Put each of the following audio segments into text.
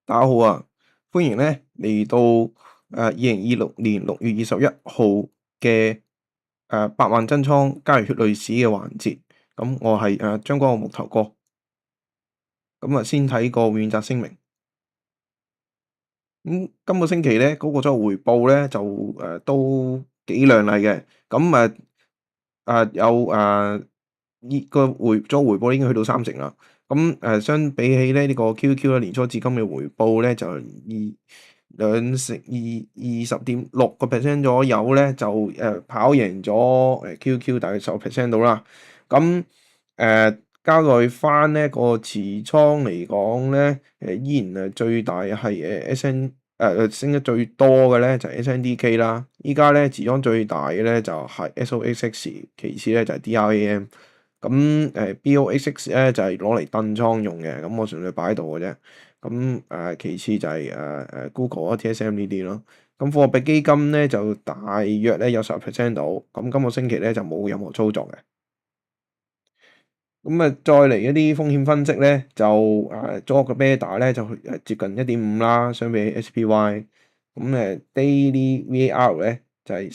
大家好啊，歡迎咧嚟到2026年6月21號嘅百萬真倉交易血淚史嘅環節。咁我係張哥個木頭哥。咁先睇個免責聲明。今個星期咧嗰個周回報咧就都幾亮麗嘅。咁有個回報已經去到30%啦。相比起咧呢個 QQ 咧年初至今嘅回報咧就20.6% 左右咧就跑贏咗QQ 大約10% 到啦。咁交代翻呢個持倉嚟講咧，依然最大係升得最多嘅咧就係 SNDK 啦。依家咧持倉最大嘅咧就係 SOXX， 其次咧就係 DRAM。咁BOXX 咧就係攞嚟燉倉用嘅，咁我純粹擺喺度嘅啫。咁其次就係Google TSM 呢啲咯。咁貨幣基金咧就大約咧有10% 到。咁今個星期咧就冇任何操作嘅。再嚟一啲風險分析咧，就左個 beta 咧就接近1.5啦，相比起 SPY。daily VAR 咧就係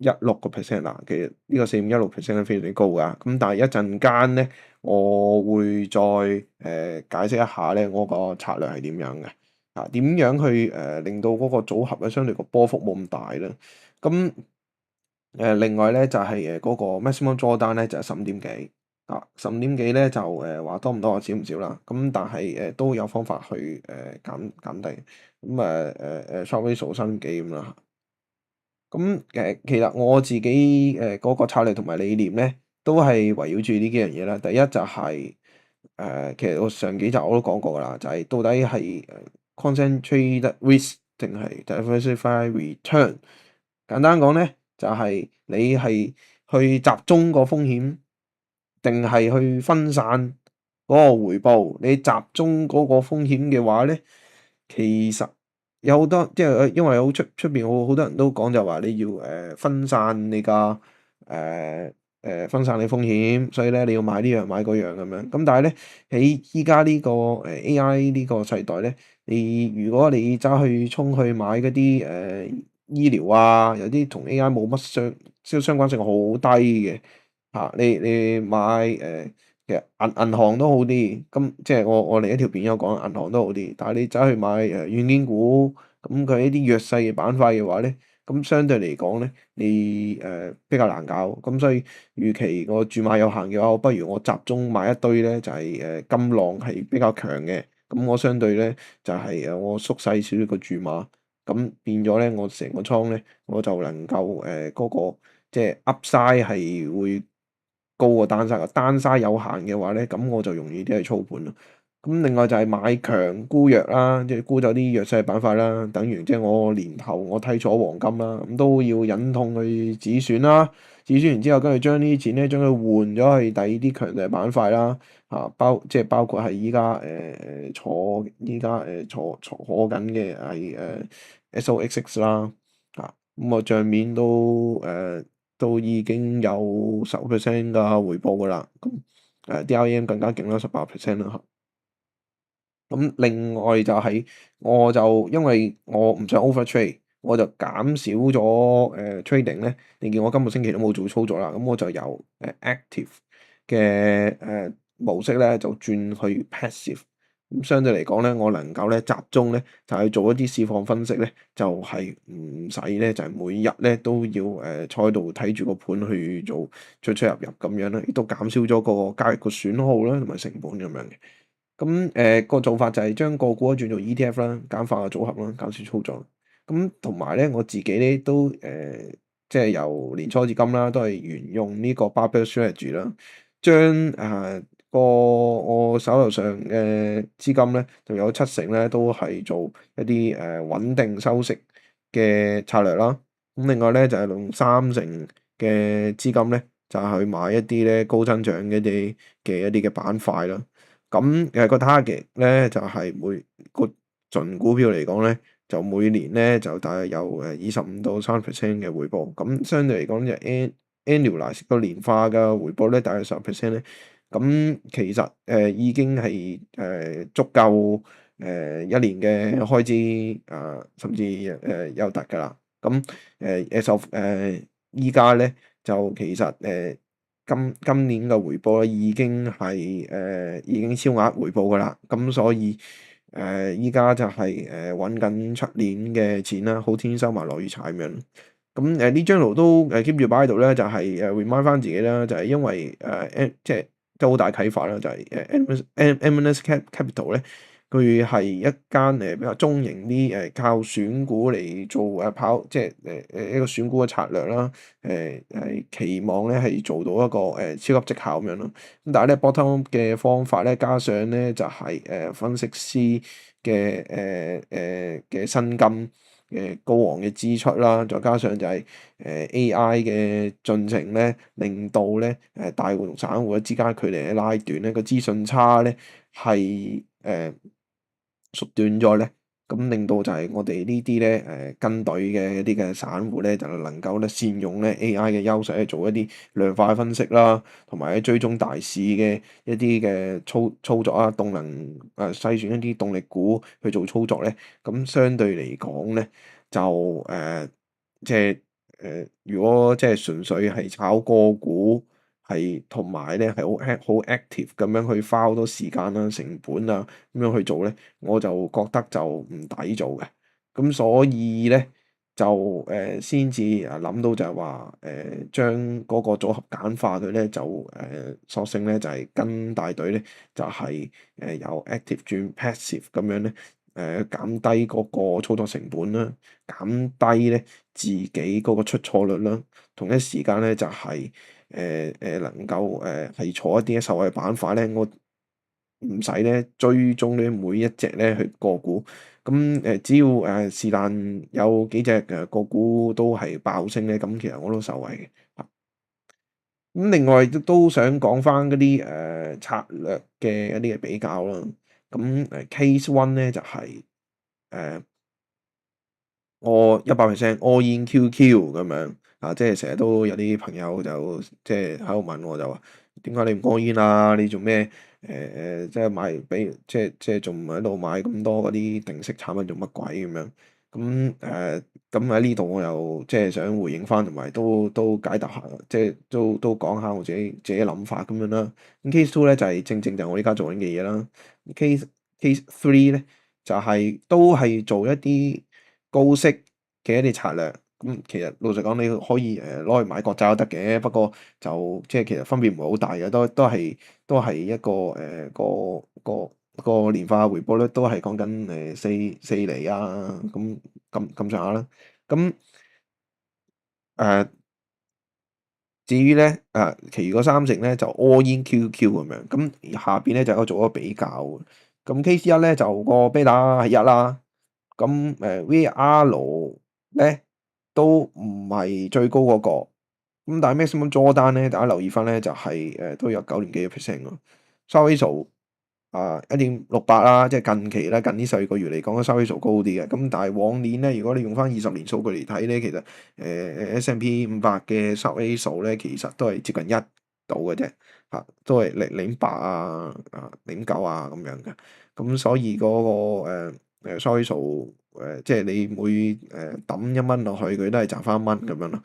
4.16% 啦。其實呢個4.16% 係非常之高㗎。咁但係一陣間咧，我會再解釋一下咧我個策略係點樣嘅。點樣去令到嗰個組合咧相對個波幅冇咁大咧？咁另外咧就係嗰個 maximum drawdown 咧就係15點幾。15點幾咧就話多唔多少唔少啦。咁但係都有方法去減低。short ratio 3點幾咁啦。其實我自己嗰個策略同埋理念咧，都係圍繞住呢幾樣嘢啦。第一就係其實我上幾集我都講過㗎啦，就係到底係concentrated risk 定係 diversified return。簡單講咧，就係你係去集中個風險，定係去分散嗰個回報。你集中嗰個風險嘅話咧，其實有好多，即係因為出邊好多人都講就話你要分散你個分散你風險，所以咧你要買呢樣買嗰樣咁樣。咁但係咧喺依家呢個AI 呢個世代咧，如果你揸去衝去買嗰啲醫療啊，有啲同 AI 冇乜相關性好低嘅。你買其實銀行都好啲。咁即係我另一條片有講銀行都好啲，但係你走去買軟件股，咁佢一啲弱勢嘅板塊嘅話咧，咁相對嚟講咧，你比較難搞。咁所以與其我注碼有限嘅話，我不如我集中買一堆咧，就係金浪係比較強嘅。咁我相對咧就係我縮細少少個注碼，咁變咗咧我成個倉咧我就能夠嗰個即係 Upside 係會高過單曬，單曬有限嘅話咧，咁我就容易啲去操盤咯。咁另外就係買強沽弱啦，即係沽走啲弱勢板塊啦。等於即係我年頭我睇錯黃金啦，咁都要忍痛去止損啦。止損完之後，跟住將呢啲錢咧將佢換咗去第二啲強勢板塊啦。即係包括係依家坐緊嘅係SOXX 啦。咁我帳面都已經有10% 嘅回報㗎啦。咁DRAM 更加勁啦，18% 啦。咁另外就係我就因為我唔想 over trade，我就減少咗trading 咧。你見我今個星期都冇做操作啦，咁我就由active 嘅模式咧就轉去 passive。咁相對嚟講咧，我能夠咧集中咧就係做一啲市況分析咧，就係唔使咧就係每日咧都要坐喺度睇住個盤去做出出入入咁樣啦，亦都減少咗個交易個損耗啦同埋成本咁樣嘅。咁個做法就係將個股轉做 ETF 啦，簡化個組合啦，減少操作。咁同埋咧，我自己咧都即係由年初至今啦，都係沿用呢個 barbell strategy 啦，將我手頭上嘅資金咧，就有70%咧都係做一啲穩定收息嘅策略啦。咁另外咧就係用30%嘅資金咧，就係去買一啲咧高增長嘅一啲嘅板塊啦。咁個 target 咧就係每個純股票嚟講咧，就每年咧就大約有25到30% 嘅回報。咁相對嚟講就 annualize 個年化嘅回報咧，大約10% 咧。咁其實已經係足夠一年嘅開支甚至有突㗎啦。咁as of 依家咧就其實今年嘅回報咧已經超額回報㗎啦。咁所以依家就係揾緊出年嘅錢啦，好天收埋落雨柴咁樣。咁呢張圖都keep 住擺喺度咧，就係remind 翻自己啦，就係因為即係都好大啟發啦，就係Eminence Capital 咧，佢係一間比較中型啲靠選股嚟做即係一個選股嘅策略啦。係期望咧係做到一個超級績效咁樣咯。咁但係咧 bottom 嘅方法咧，加上咧就係分析師嘅薪金高昂嘅支出啦，再加上就係AI 嘅進程咧，令到咧大戶同散戶之間距離嘅拉短咧，個資訊差咧係縮短咗咧，咁令到就係我哋呢啲咧跟隊嘅一啲嘅散戶咧，就能夠咧善用咧 AI 嘅優勢去做一啲量化分析啦，同埋追蹤大市嘅一啲嘅操作啊，動能篩選一啲動力股去做操作咧，咁相對嚟講咧就即係如果即係純粹係炒個股。係同埋咧係好 active 咁樣去花好多時間啦、成本啊咁樣去做咧，我就覺得就唔抵做嘅。咁所以咧就先至諗到就係話將嗰個組合簡化佢咧，就索性咧就係跟大隊咧，就係由 active 轉 passive 咁樣咧，減低嗰個操作成本啦，減低咧自己嗰個出錯率啦，同一時間咧就係能夠係坐一啲受惠板塊咧，我唔使咧追蹤咧每一隻咧去個股，咁只要是但有幾隻個股都係爆升咧，咁其實我都受惠嘅。咁另外都想講翻嗰啲策略嘅一啲嘅比較啦。咁case one 咧就係我100% all in QQ 咁樣即係成日都有啲朋友就即係喺度問我就話點解你唔 all in 啊？你做咩即係買即係仲唔喺度買咁多嗰啲定息產品做乜鬼咁樣？咁喺呢度我又即係想回應翻，同埋都解答下，即係都講下我自己諗法咁樣啦。咁 case two 咧就係正正就係我依家做緊嘅嘢啦。case three 咧就係都係做一啲高息嘅一啲策略。咁其實老實講，你可以攞去買國債都得嘅，不過就即係其實分別唔係好大嘅，都係一個個年化回報率都係講緊四厘啊，咁上下啦。咁至於咧其餘嗰三成咧就 all in QQ 咁樣。咁下邊咧就有做咗比較嘅。咁 case 一咧就個 beta 係1啦。咁VR 咧都唔係最高嗰個。咁但係 maximum drawdown 咧，大家留意翻咧就係都有9.幾% 喎。Sharpe ratio 1.68啦，即係近期啦，近呢4個月嚟講，Sharpe ratio 高啲嘅。咁但係往年咧，如果你用翻20年數據嚟睇咧，其實S&P 500嘅 Sharpe ratio 咧，其實都係接近1度嘅啫，都係0.80.9咁樣嘅。咁所以嗰個Sharpe ratio即係你每抌1蚊落去，佢都係賺翻1蚊咁樣咯。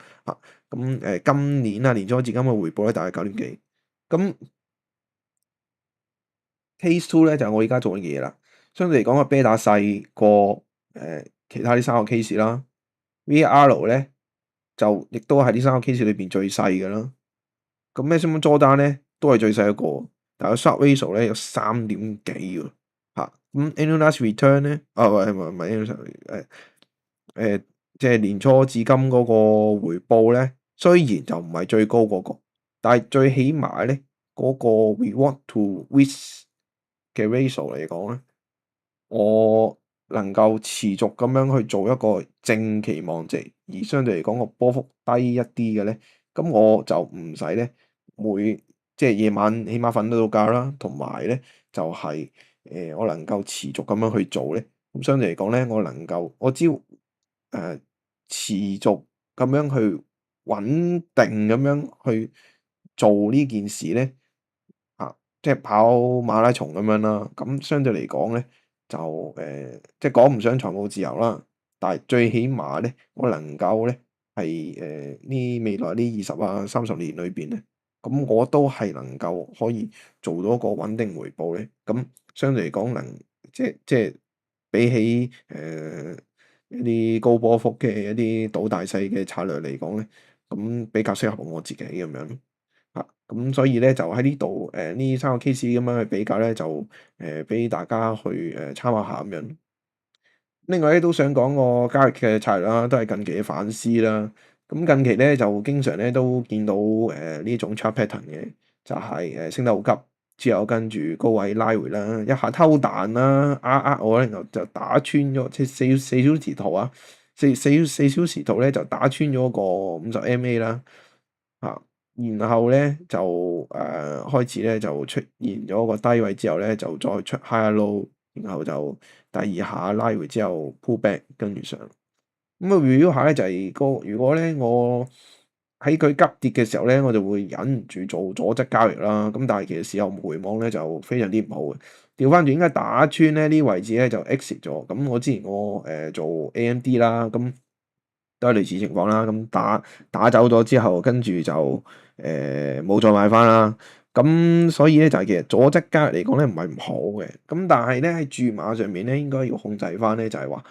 咁今年年初至今嘅回報咧，大概9點幾。咁 case two 咧就係我而家做緊嘅嘢啦。相對嚟講個 beta 細過其他呢3個 case 啦。VR 咧就亦都係呢3個 case 裏邊最細嘅啦。咁 maximum drawdown 咧都係最細一個，但係個 Sharpe ratio 咧有3點幾喎。咁 annualized return 咧唔係即係年初至今嗰個回報咧，雖然就唔係最高嗰個，但係最起碼咧嗰個 reward to risk 嘅 ratio 嚟講咧，我能夠持續咁樣去做一個正期望值，而相對嚟講個波幅低一啲嘅咧，咁我就唔使咧即係夜晚起碼瞓得到覺啦，同埋咧就係我能夠持續咁樣去做咧，咁相對嚟講咧，我只要持續咁樣去穩定咁樣去做呢件事咧，即係跑馬拉松咁樣啦。咁相對嚟講咧，就即係講唔上財務自由啦，但係最起碼咧，我能夠咧係呢未來呢20啊30年裏邊咧，咁我都係能夠可以做到一個穩定回報咧，咁相對嚟講即係比起一啲高波幅嘅一啲賭大細嘅策略嚟講咧，咁比較適合我自己咁樣咯。咁所以咧就喺呢度呢三個 case 咁樣去比較咧，就俾大家去參考下咁樣。另外咧都想講個交易嘅策略啦，都係近期嘅反思啦。咁近期咧就經常咧都見到呢種 chart pattern 嘅，就係升得好急，之後跟住高位拉回啦，一下偷彈啦，我咧就打穿咗，即係四小時圖啊，四小時圖咧就打穿咗個50 MA 啦，然後咧就開始咧就出現咗個低位之後咧，就再出 high low，然後就第二下拉回之後 pull back 跟住上。咁啊 review 下咧就係如果咧我喺佢急跌嘅時候咧，我就會忍唔住做左側交易啦。咁但係其實事後回望咧就非常之唔好嘅。調翻轉應該打穿咧呢位置咧就 exit 咗。咁我之前我做 AMD 啦，咁都係類似情況啦。咁打走咗之後，跟住就冇再買翻啦。咁所以咧就係其實左側交易嚟講咧唔係唔好嘅。咁但係咧喺注碼上面咧應該要控制翻咧就係話。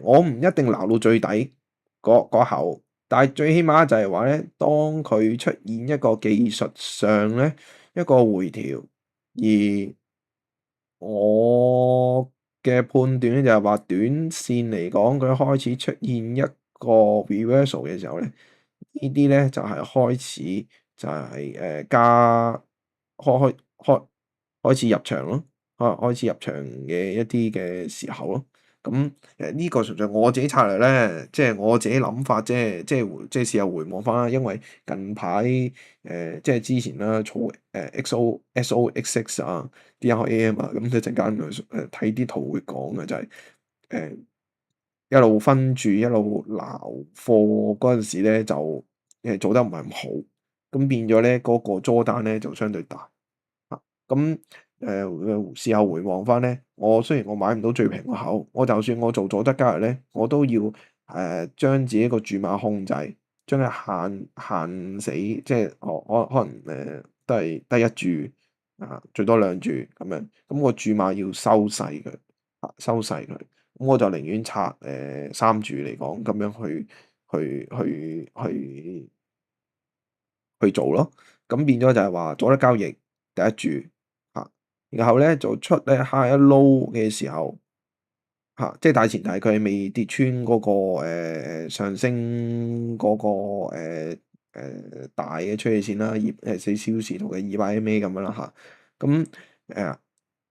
我唔一定撈到最底嗰口，但係最起碼就係話咧，當佢出現一個技術上咧一個回調，而我嘅判斷咧就係話，短線嚟講佢開始出現一個 reversal 嘅時候咧，呢啲咧就係開始就係加開始入場咯，開始入場嘅一啲嘅時候咯。咁呢個純粹我自己策略咧，即係我自己諗法啫，即係事後回望翻啦。因為近排即係之前啦，儲XOXX 啊，DRAM 啊，咁一陣間睇啲圖會講嘅就係一路分住一路撈貨嗰陣時咧，就做得唔係咁好，咁變咗咧嗰個租單咧就相對大。咁事後回望翻咧，我雖然我買唔到最平個口，我就算我做左側交易咧，我都要將自己個注碼控制，將佢限死，即係我可能都係得一注最多兩注咁樣，咁個注碼要收細佢，收細佢，咁我就寧願拆三注嚟講，咁樣去做咯，咁變咗就係話左側交易第一注。然後咧就出咧下一撈嘅時候，即係大前提佢係未跌穿嗰個上升嗰個大嘅趨勢線啦，4小時圖嘅200 MA 咁樣啦咁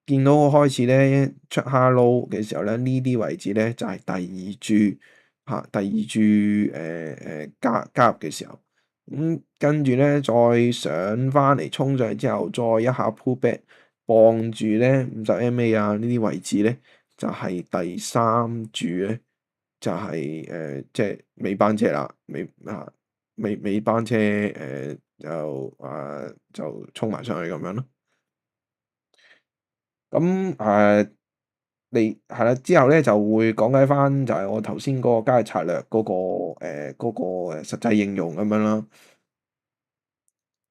見到我開始咧出下撈嘅時候咧，呢啲位置咧就係第二注第二注加入嘅時候，咁跟住咧再上翻嚟衝上嚟之後，再一下 pull back。傍住咧50 MA 啊呢啲位置咧，就係第三注咧，就係即係尾班車啦，尾班車就衝埋上去咁樣咯。咁你係啦，之後咧就會講解翻就係我頭先嗰個交易策略嗰個實際應用咁樣啦。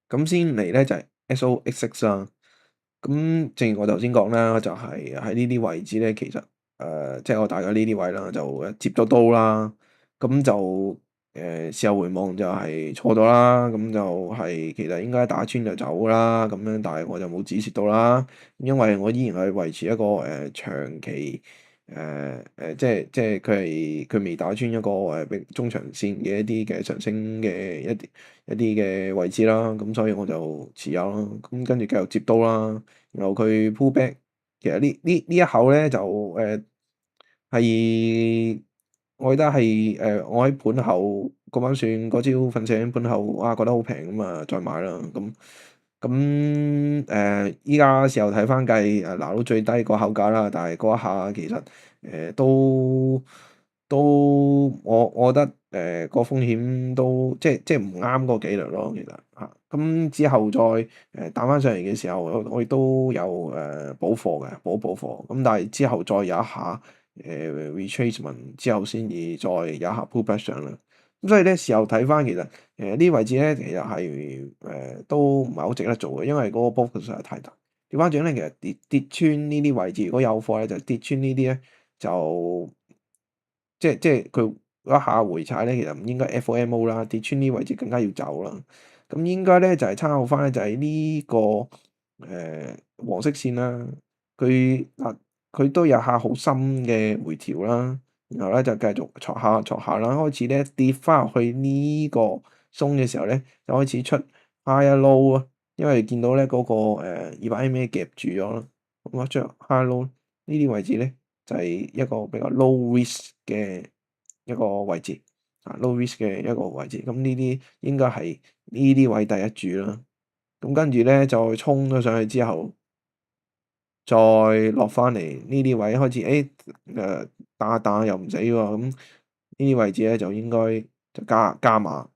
咁先嚟咧就係 SOXX 啦。咁正如我頭先講啦，就係喺呢啲位置咧，其實即係我大概呢啲位啦，就接咗刀啦，咁就事後回望就係錯咗啦，咁就係其實應該打穿就走啦，咁樣，但係我就冇止蝕到啦，因為我依然係維持一個長期即係佢未打穿一個中長線嘅一啲嘅上升嘅一啲嘅位置啦，咁所以我就持有啦，咁跟住繼續接刀啦，然後佢 pull back，其實呢一口咧就係我記得係我喺盤後嗰晚算嗰朝瞓醒盤後，哇覺得好平咁啊，再買啦咁依家時候睇翻計拿到最低個口價啦，但係嗰一下其實都我覺得個風險都即係唔啱嗰個紀律咯，其實嚇。咁之後再彈翻上嚟嘅時候，我亦都有補貨嘅，補貨。咁但係之後再有一下retracement 之後，先至再有一下 pullback 上啦。咁所以咧，事後睇翻其實呢啲位置咧，其實係都唔係好值得做嘅，因為嗰個波幅實在太大。調翻轉咧，其實跌穿呢啲位置，如果有貨咧，就跌穿呢啲咧就即係佢一下回踩咧，其實唔應該 FOMO 啦，跌穿呢啲位置更加要走啦。咁應該咧就係參考翻咧，就係呢個黃色線啦。佢都有下好深嘅回調啦，然後咧就繼續挫下啦，開始咧跌翻入去呢個鬆嘅時候咧，就開始出 high low 啊，因為見到咧嗰個200 MA 夾住咗啦，咁啊出 high low 呢啲位置咧就係一個比較 low risk 嘅一個位置啊，low risk 嘅一個位置。咁呢啲應該係呢啲位第一注啦。咁跟住咧再衝咗上去之後，再落翻嚟呢啲位開始，打打又唔死喎。咁呢啲位置咧就應該就加碼。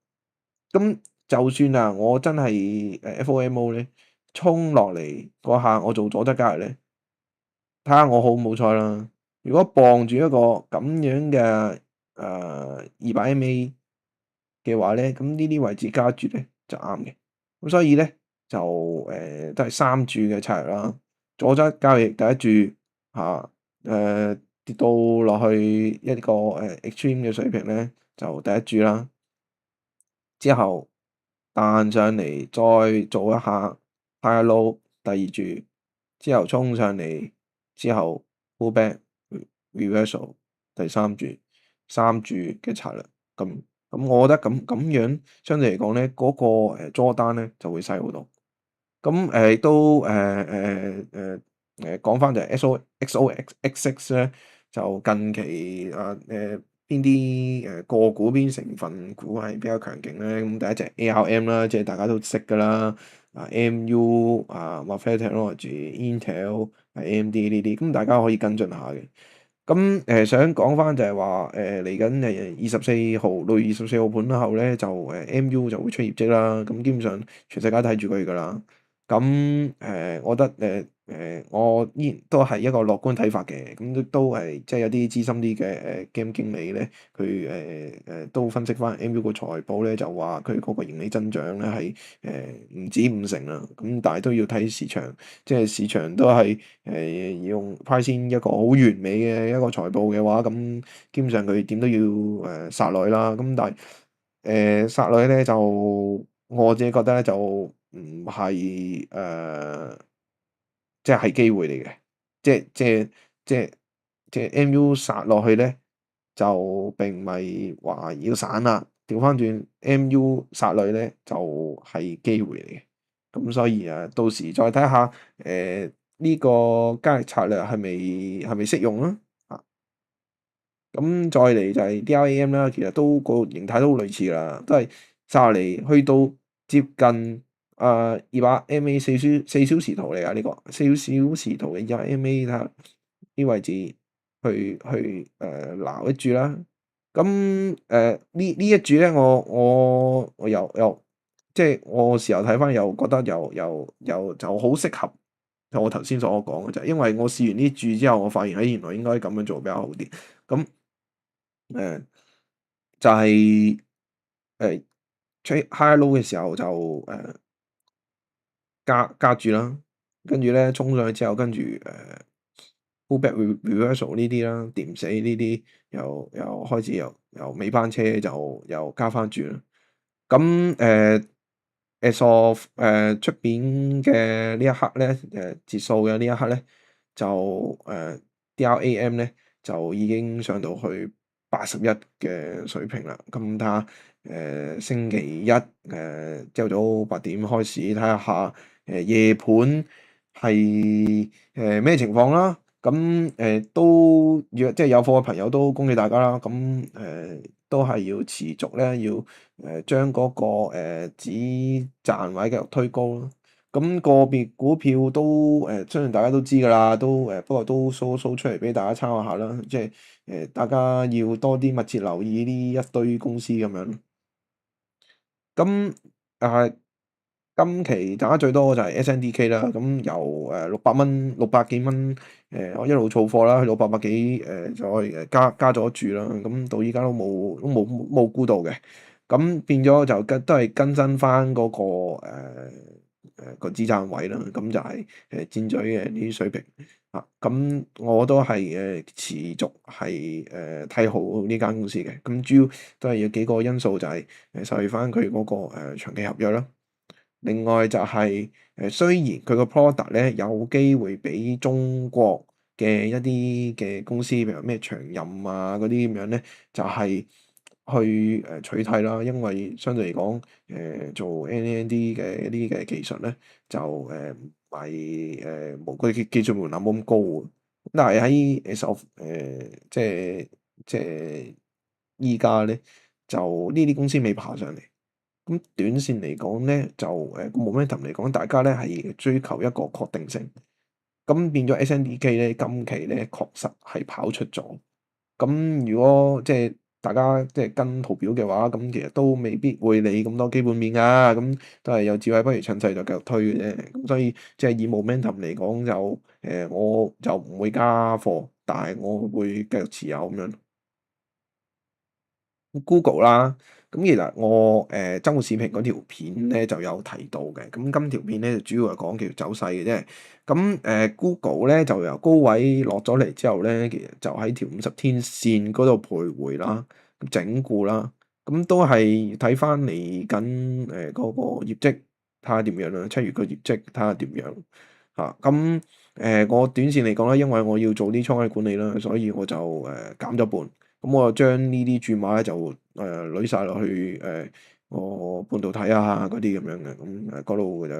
咁就算啊，我真係FOMO 咧衝落嚟嗰下，我做左側交易咧，睇下我好唔好彩啦。如果傍住一個咁樣嘅200 MA 嘅話咧，咁呢啲位置加注咧就啱嘅。咁所以咧就都係3注嘅策略啦。左側交易第一注嚇，跌到落去一個extreme 嘅水平咧，就第一注啦。之後彈上嚟再做一下 high low 第二注，之後衝上嚟之後 pull back reversal 第三注嘅策略。咁我覺得咁樣相對嚟講咧，嗰個捉單咧就會細好多。咁亦都講翻就係 XOXX 咧，就近期邊啲個股邊成分股係比較強勁咧？咁第一隻 ARM 啦，即係大家都識㗎啦。MU Marvell Technology、Intel、AMD 呢啲，咁大家可以跟進下嘅。咁想講翻就係話嚟緊6月24號盤後咧，就MU 就會出業績啦。咁基本上全世界睇住佢㗎啦。咁我覺得我依然都係一個樂觀睇法嘅。咁都係即係有啲資深啲嘅game 經理咧，佢都分析翻 MU 個財報咧，就話佢嗰個盈利增長咧係唔止50%啦。咁但係都要睇市場，即係市場都係用 price in 一個好完美嘅一個財報嘅話，咁基本上佢點都要殺落去啦。咁但係殺落去咧，就我自己覺得咧就唔係即係機會嚟嘅。即係 MU 殺落去咧，就並唔係話要散啦。調翻轉 MU 殺落去咧，就係機會嚟嘅。咁所以到時再睇下呢個交易策略係咪適用啦。咁再嚟就係 DRAM 啦，其實都個形態都好類似啦，都係殺落嚟去到接近200 MA 4小時圖嚟㗎，呢個4小時圖嘅200 MA，睇下啲位置去撈一注啦。咁呢一注咧，我又即係我時候睇翻又覺得又就好適合我頭先所講嘅，就係因為我試完呢注之後，我發現原來應該咁樣做比較好啲。咁就係吹 high low 嘅時候就加注啦，跟住咧衝上去之後，跟住pull back reversal 呢啲啦，掂死呢啲又開始由尾班車就又加翻注啦。咁as of 出邊嘅呢一刻咧，截數嘅呢一刻咧，就DRAM 咧就已經上到去81嘅水平啦。咁睇下星期一朝早8點開始睇下夜盤係咩情況啦。咁都即係有貨嘅朋友都恭喜大家啦。咁都係要持續咧，要將嗰個止賺位繼續推高咯。咁個別股票都相信大家都知㗎啦，都不過都 show 出嚟俾大家參考下啦，即係大家要多啲密切留意呢一堆公司咁樣。咁啊，今期賺得最多就係 SNDK 啦，咁由600蚊、600幾蚊我一路儲貨啦，去到800幾再加咗注啦，咁到依家都冇沽到嘅，咁變咗就都係更新翻嗰個個資產位啦，咁就係箭嘴嘅呢啲水平啊，咁我都係持續係睇好呢間公司嘅，咁主要都係有幾個因素就係受益翻佢嗰個長期合約啦。另外就係雖然佢個 product 咧有機會俾中國嘅一啲嘅公司，譬如咩長任啊嗰啲咁樣咧，就係去取替啦，因為相對嚟講做 NAND 嘅一啲嘅技術咧，就唔係冇佢嘅技術門檻冇咁高喎。但係喺即係依家咧，就呢啲公司未爬上嚟。咁短線嚟講咧，就momentum 嚟講，大家咧係追求一個確定性。咁變咗 SNDK 咧，今期咧確實係跑出咗。咁如果即係大家即係跟圖表嘅話，咁其實都未必會理咁多基本面㗎。咁都係有智慧不如趁勢就繼續推嘅啫。咁所以即係以 momentum 嚟講，就我就唔會加貨，但係我會繼續持有咁樣。Google 啦，咁其實我周末視頻嗰條片咧就有提到嘅，咁今條片咧主要係講叫走勢嘅啫。咁Google 咧就由高位落咗嚟之後咧，其實就喺條50天線嗰度徘徊啦，整固啦，咁都係睇翻嚟緊嗰個業績睇下點樣啦，7月個業績睇下點樣嚇。咁我短線嚟講咧，因為我要做啲倉位管理啦，所以我就減咗半。咁我就將呢啲注碼咧就攤晒落去我半導體啊嗰啲咁樣嘅，咁嗰度就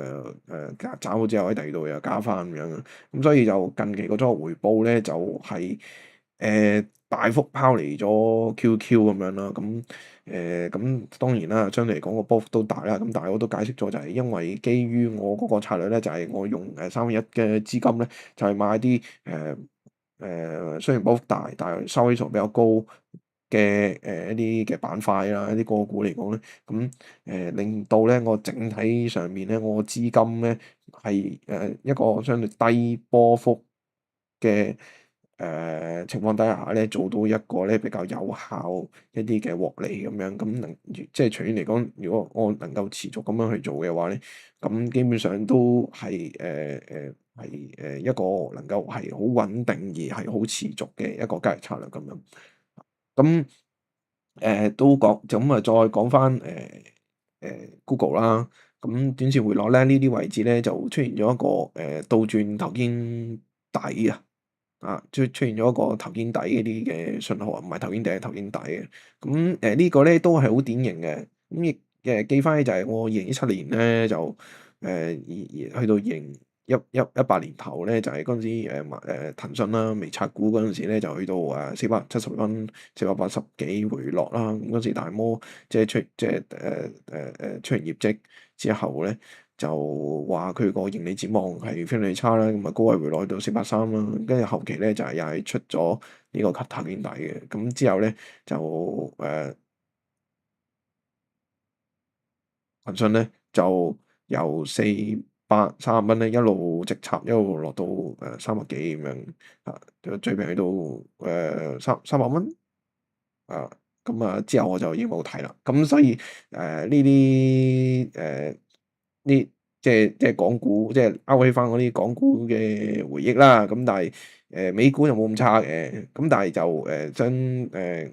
賺好之後喺第二度又加翻咁樣，咁所以就近期嗰種回報咧就係大幅拋離咗 QQ 咁樣啦，咁當然啦，相對嚟講個波幅都大啦，咁但係我都解釋咗就係因為基於我嗰個策略咧，就係我用3分1嘅資金咧，就係買啲雖然波幅大，但係收益數比較高嘅一啲嘅板塊啦，一啲個股嚟講咧，咁令到咧我整體上面咧，我資金咧係一個相對低波幅嘅情況底下咧，做到一個咧比較有效一啲嘅獲利咁樣，咁即係長遠嚟講，如果我能夠持續咁樣去做嘅話咧，咁基本上都係一個能夠係好穩定而係好持續嘅一個交易策略咁樣。咁都講就咁啊，再講翻Google 啦。咁短線回落咧，呢啲位置咧就出現咗一個倒轉頭肩底啊，出現咗一個頭肩底嗰啲嘅信號啊，唔係頭肩頂係頭肩底嘅。咁呢個咧都係好典型嘅。咁亦記翻起就係我2017年咧就去到2018年頭咧，就係嗰陣時騰訊啦未拆股嗰陣時咧，就去到470蚊、480幾回落啦。咁嗰時大摩即係出完業績之後咧，就話佢個盈利展望係非常之差啦，咁啊高位回落到483啦，跟住後期咧就係又係出咗呢個頭肩底嘅，咁之後咧就騰訊咧就由430蚊咧一路直插一路落到300幾咁樣啊，最平去到300蚊啊，咁啊之後我就已經冇睇啦。咁所以呢啲呢即係港股，即係勾起翻嗰啲港股嘅回憶啦。咁但係美股就冇咁差嘅。咁但係就想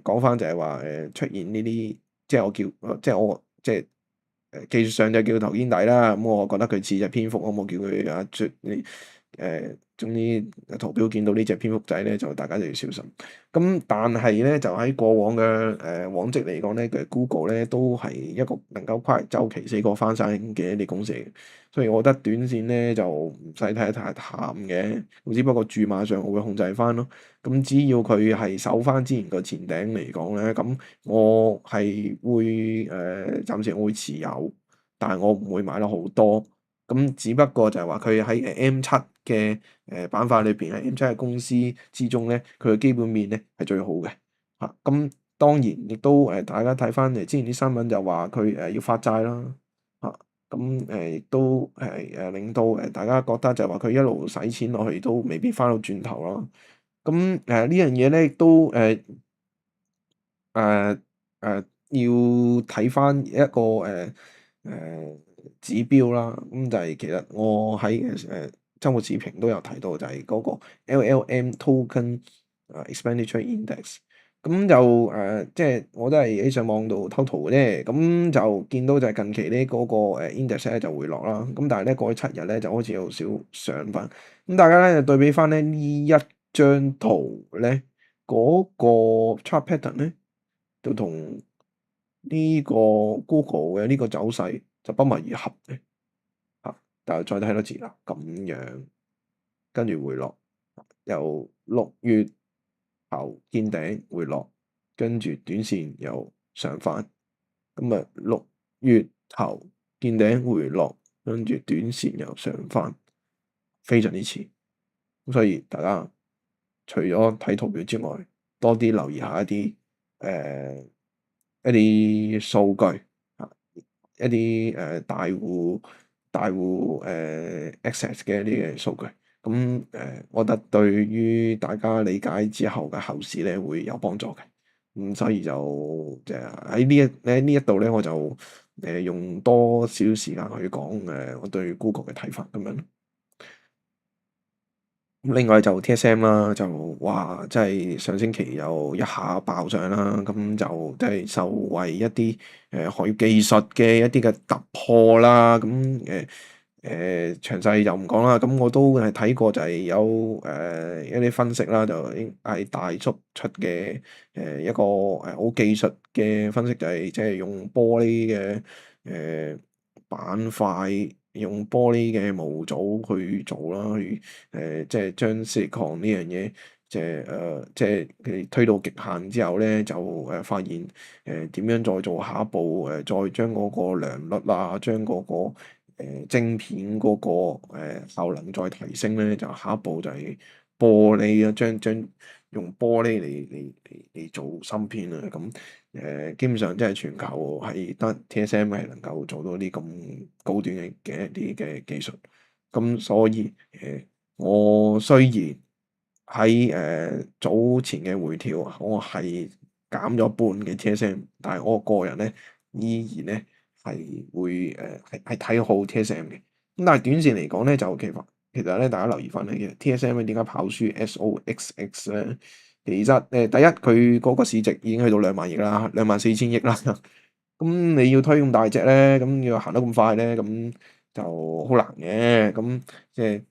講翻就係話出現呢啲，即係我叫即係技術上就叫頭肩底啦。咁我覺得佢似隻蝙蝠，我冇叫佢總之圖表見到呢隻蝙蝠仔咧，就大家就要小心。咁但係咧，就喺過往嘅往績嚟講咧，其實 Google 咧都係一個能夠跨越週期死過翻生嘅一啲公司嚟嘅，所以我覺得短線咧就唔使睇得太淡嘅，只不過注碼上我會控制翻咯。咁只要佢係守翻之前個前頂嚟講咧，咁我係會暫時我會持有，但係我唔會買得好多。咁只不過就係話佢喺M7嘅板塊裏邊，喺M7嘅公司之中咧，佢嘅基本面咧係最好嘅嚇。咁當然亦都大家睇翻之前啲新聞就話佢要發債啦嚇。咁亦都係令到大家覺得就係話佢一路使錢落去都未必翻到轉頭啦。咁呢樣嘢咧亦都誒要睇翻一個指標啦。咁就係其實我喺週末時評都有提到，就係嗰個 LLM Token Expenditure Index。咁就即係我都係喺上網度偷圖嘅啫。咁就見到就係近期咧嗰個index 咧就回落啦。咁但係咧過去7日咧就開始有少上翻。咁大家咧就對比翻咧呢一張圖咧嗰個 chart pattern 咧，就同呢個 Google 嘅呢個走勢就不謀而合嘅嚇。但係再睇多次啦，咁樣跟住回落，由6月頭見頂回落，跟住短線又上翻。咁啊6月頭見頂回落，跟住短線又上翻，非常之似。咁所以大家除咗睇圖表之外，多啲留意下一啲數據啊，一啲大戶access 嘅一啲嘅數據。咁我覺得對於大家理解之後嘅後市咧會有幫助嘅。咁所以就喺呢一度咧，我就用多少少時間去講我對 Google 嘅睇法咁樣。另外就 TSM 啦，就哇，真係上星期又一下爆上啦。咁就即係受惠一啲行業技術嘅一啲嘅突破啦。咁詳細就唔講啦。咁我都係睇過，就係有一啲分析啦，就應係大叔出嘅一個好技術嘅分析，就係即係用玻璃嘅板塊，用玻璃嘅模組去做啦，去即係將 silicon 呢樣嘢，即係佢推到極限之後咧，就發現點樣再做下一步，再將嗰個良率啊，將嗰個晶片嗰個效能再提升咧，就下一步就係玻璃啊，將用玻璃嚟做芯片啊。咁基本上即係全球係得 TSM 係能夠做到啲咁高端嘅一啲嘅技術。咁所以我雖然喺早前嘅回調，我係減咗半嘅 TSM，但係我個人咧依然咧係會係睇好 TSM 嘅。咁但係短線嚟講咧，就其實咧，大家留意翻咧，其實 TSM 點解跑輸 SOXX 咧？其實第一佢嗰個市值已經去到2萬億啦，24,000億啦。咁你要推咁大隻咧，咁要行得咁快咧，咁就好難嘅。咁即係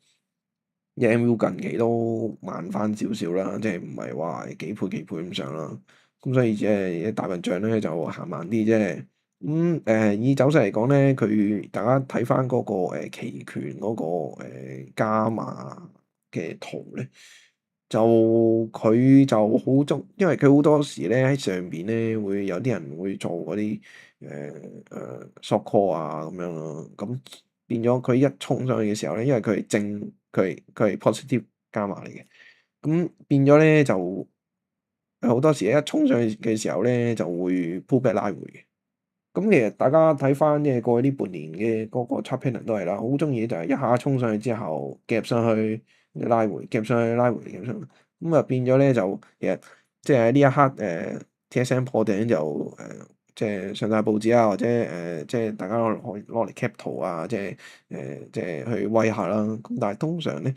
EMU 近期都慢翻少少啦，即係唔係話幾倍咁上啦。咁所以即係大笨象咧就行慢啲啫。咁以走勢嚟講咧，佢大家睇翻嗰個期權嗰個加碼嘅圖咧，就佢就好因為佢好多時咧喺上邊咧會有啲人會做嗰啲short call 啊咁樣咯。咁變咗佢一衝上去嘅時候咧，因為佢係 positive 加碼嚟嘅。咁變咗咧就好多時一衝上去嘅時候咧就會 pull back 拉回嘅。咁其實大家睇翻即係過去呢半年嘅嗰個 chart pattern 都係啦，好中意就係一下衝上去之後夾上去拉回，夾上去拉回，夾上去。咁啊變咗咧就其實即係喺呢一刻TSM 破頂就即係上晒報紙啊，或者即係大家攞嚟 cap 圖啊，即係去威下啦。咁但係通常咧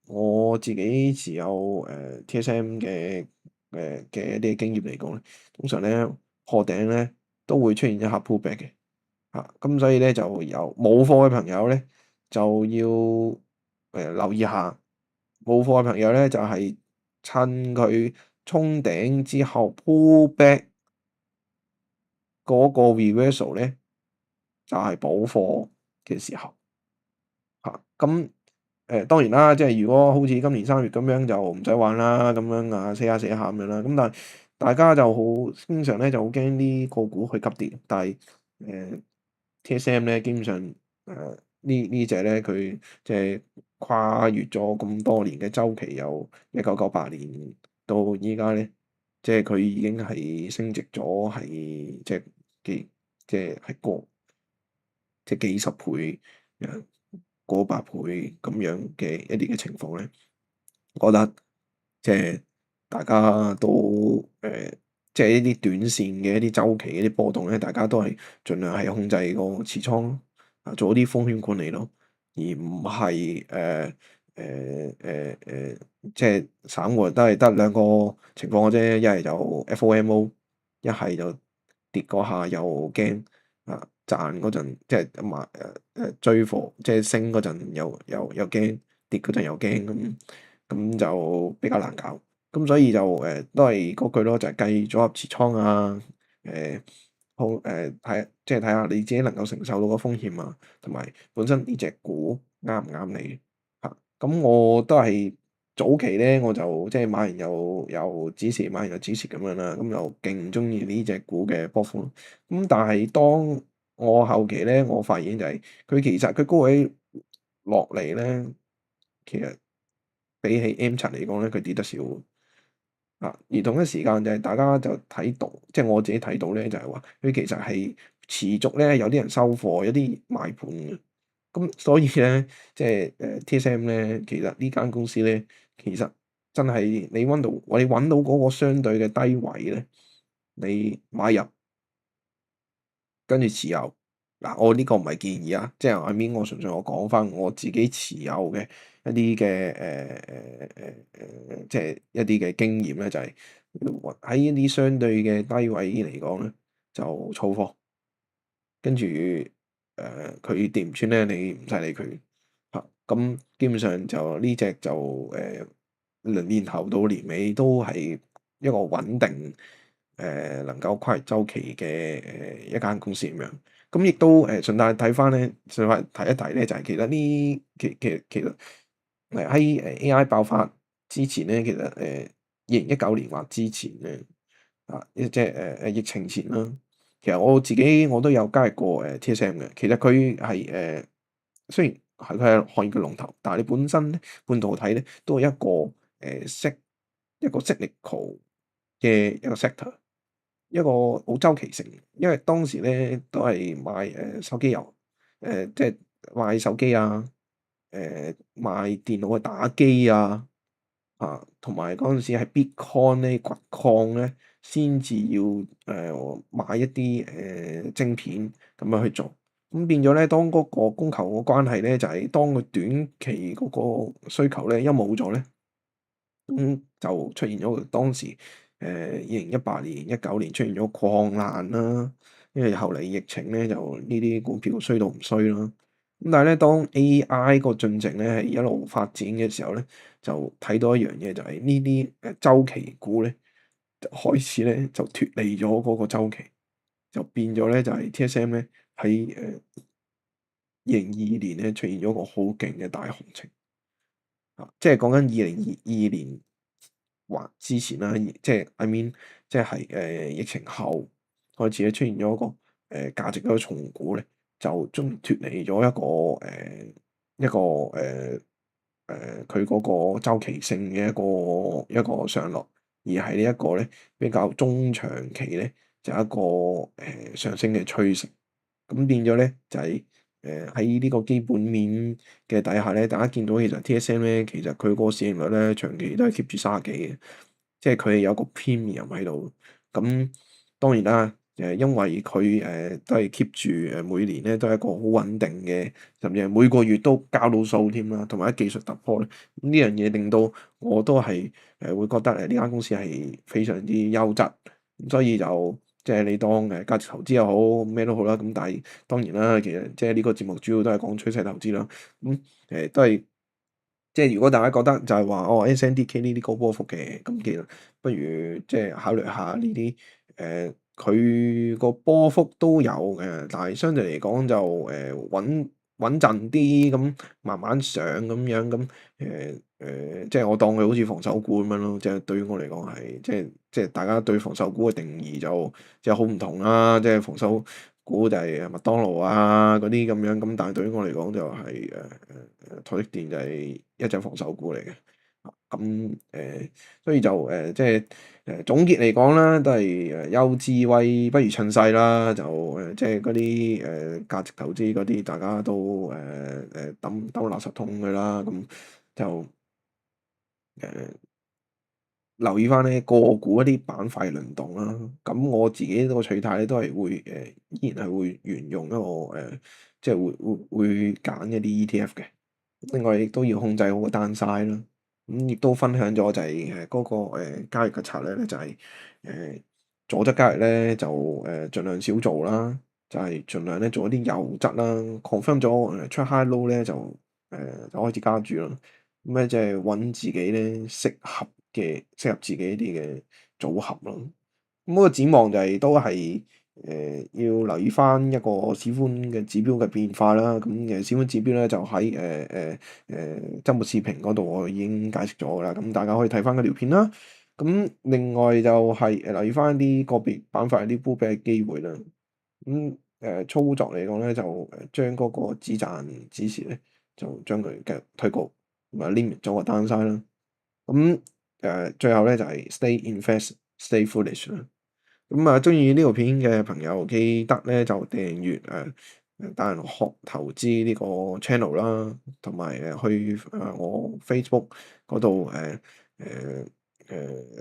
我自己持有TSM 嘅一啲經驗嚟講咧，通常咧破頂咧都會出現一下 pullback 嘅嚇。咁所以咧就有冇貨嘅朋友咧就要留意下。冇貨嘅朋友咧就係趁佢衝頂之後 pullback 嗰個 reversal 咧就係補貨嘅時候嚇。咁當然啦，即係如果好似今年3月咁樣就唔使玩啦，咁樣啊死下死下咁樣啦。咁但係大家就好經常咧就好驚啲個股去急跌，但係TSM 咧基本上呢隻咧，佢即係跨越咗咁多年嘅周期，由1998年到依家咧，即係佢已經係升值咗係即係幾即係係過即係幾十倍過百倍咁樣嘅一啲嘅情況咧，我覺得即係大家都即係一啲短線嘅一啲周期一啲波動咧，大家都係盡量係控制個持倉咯，做一啲風險管理咯，而唔係即係散戶都係得兩個情況嘅啫，一係就 FOMO，一係就跌嗰下又驚賺嗰陣即係買追貨，即係升嗰陣又驚，跌嗰陣又驚咁就比較難搞。咁所以就都係嗰句咯，就係計組合持倉啊，好睇即係睇下你自己能夠承受到個風險啊，同埋本身呢隻股啱唔啱你嚇。咁我都係早期咧，我就即係買完又止蝕，買完又止蝕咁樣啦，咁就勁中意呢隻股嘅波幅。咁但係當我後期咧，我發現就係佢其實佢高位落嚟咧，其實比起 M7嚟講咧，佢跌得少。而同一時間就係大家就睇到，即係我自己睇到咧，就係話佢其實係持續咧有啲人收貨，有啲賣盤嘅。咁所以咧，即係TSM 咧，其實呢間公司咧，其實真係你揾到嗰個相對嘅低位咧，你買入跟住持有。我呢個唔係建議啊，即係我純粹我講翻我自己持有嘅一啲嘅即係一啲嘅經驗咧，就係喺一啲相對嘅低位嚟講咧，就儲貨，跟住佢跌唔穿咧，你唔使理佢嚇。咁基本上就呢隻就年頭到年尾都係一個穩定能夠跨越週期嘅一間公司咁樣。咁亦都順帶睇翻咧，順帶提一提咧，就係其實其實喺AI 爆發之前咧，其實2019年或之前咧即係疫情前啦，其實我自己我都有加入過TSM 嘅。其實佢係雖然佢係行業嘅龍頭，但係你本身咧半導體咧都係一個 cyclical 嘅一個 sector。一個好周期性，因為當時咧都係賣手機油，即係賣手機啊，賣電腦嘅打機啊，同埋嗰陣時係 Bitcoin 咧掘礦咧，先至要買一啲晶片咁樣去做。咁變咗咧，當嗰個供求嘅關係咧，就係當佢短期嗰個需求咧一冇咗咧。就出現咗當時2018年、19年出現咗礦難啦，因為後嚟疫情咧就呢啲股票衰到唔衰啦。咁但係咧，當 AI 個進程咧係一路發展嘅時候咧，就睇到一樣嘢，就係呢啲週期股咧開始咧就脫離咗嗰個週期，就變咗咧就係 TSM 咧喺2022年咧出現咗個好勁嘅大行情。即係講緊2022年或之前啦，即係 即係疫情後開始咧出現咗一個價值嗰個重估咧，就終脫離咗佢嗰個周期性嘅一個上落，而係呢一個咧比較中長期咧就一個上升嘅趨勢。咁變咗咧就係喺呢個基本面嘅底下咧，大家見到其實 TSM 咧，其實佢個市盈率咧長期都係 keep 住30幾嘅，即係佢係有個 premium 喺度。咁當然啦，因為佢都係 keep 住每年咧都係一個好穩定嘅，甚至係每個月都交到數添啦，同埋技術突破咧，呢樣嘢令到我都係會覺得呢間公司係非常之優質，所以就。即係你當價值投資又好咩都好啦，咁但係當然啦，其實即係呢個節目主要都係講趨勢投資啦。咁都係即係如果大家覺得就係話SNDK 呢啲高波幅嘅，咁其實不如即係考慮下呢啲佢個波幅都有嘅，但係相對嚟講就穩陣啲，咁慢慢上咁樣咁即係我當佢好似防守股咁樣咯。即係對於我嚟講係即係大家對防守股嘅定義就即係好唔同啦。即係防守股就係麥當勞啊嗰啲咁樣，咁但係對於我嚟講就係台積電就係一隻防守股嚟嘅。咁所以就即係總結嚟講啦，都係有智慧不如趁勢啦，就即係嗰啲價值投資嗰啲，大家都抌垃圾桶佢啦，咁就留意翻咧個股一啲板塊輪動啦。咁我自己個取態咧都係會依然係會沿用一個即係會揀一啲 ETF 嘅。另外亦都要控制好個 downside 啦。咁亦都分享咗就係嗰個交易嘅策略咧，就係左側交易咧就盡量少做啦，就係盡量咧做一啲優質啦，confirm 咗出 high low 咧就開始加注啦。咁咧即係揾自己咧適合自己一啲嘅組合咯。咁嗰個展望就係都係要留意翻一個市寬嘅指標嘅變化啦。咁市寬指標咧就喺週末視頻嗰度我已經解釋咗㗎啦。咁大家可以睇翻嗰條片啦。咁另外就係留意翻啲個別板塊啲沽嘅機會啦。咁操作嚟講咧就將嗰個止賺止蝕咧就將佢嘅推高，同埋 limit 咗個 downside 啦。咁最後咧就係 stay invest stay foolish 啦。咁中意呢條片嘅朋友記得咧就訂閱大人學投資呢個 channel 啦，同埋去我 Facebook 嗰度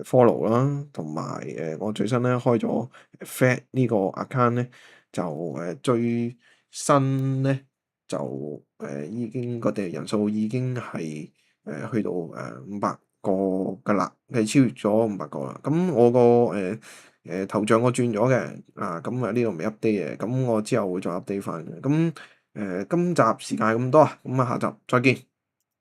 follow 啦，同埋我最新咧開咗 Fed 呢個 account 咧，就最新咧就已經個訂閱人數已經係去到500個㗎啦，係超越咗500個啦。咁我個頭像我轉咗嘅，咁呢個未 update 嘅，咁我之後會再 update 翻嘅。咁今集時間係咁多啊，咁下集再見。